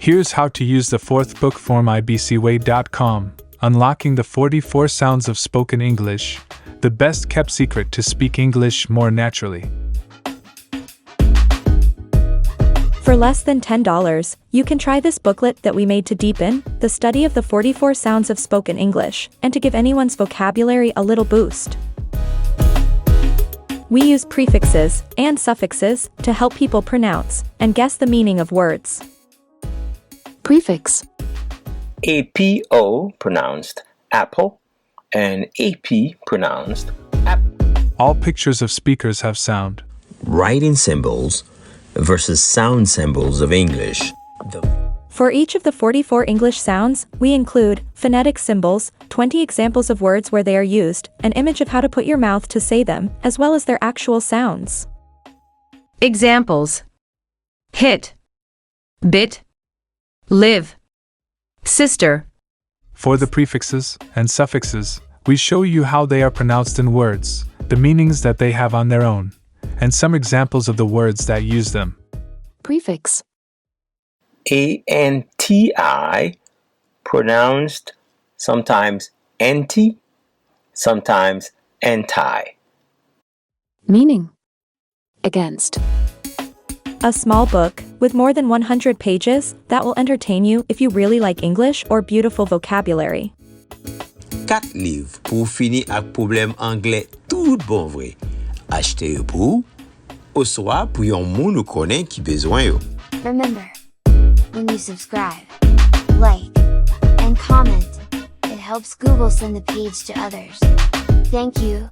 Here's how to use the fourth book from ibcway.com, Unlocking the 44 Sounds of Spoken English, the best kept secret to speak English more naturally. For less than $10, you can try this booklet that we made to deepen the study of the 44 sounds of spoken English and to give anyone's vocabulary a little boost. We use prefixes and suffixes to help people pronounce and guess the meaning of words. Prefix. APO pronounced apple and AP pronounced app. All pictures of speakers have sound. Writing symbols versus sound symbols of English. For each of the 44 English sounds, we include phonetic symbols, 20 examples of words where they are used, an image of how to put your mouth to say them, as well as their actual sounds. Examples: hit, bit, live, sister. For the prefixes and suffixes, we show you how they are pronounced in words, the meanings that they have on their own, and some examples of the words that use them. Prefix. ANTI pronounced sometimes anti, sometimes anti. Meaning: against. A small book with more than 100 pages that will entertain you if you really like English or beautiful vocabulary. 4 livres pour finir ak problème anglais tout bon vrai. Achetez yo pou ou soit pour yon moun ou konnen ki bezwen yo. Remember, when you subscribe, like, and comment, it helps Google send the page to others. Thank you.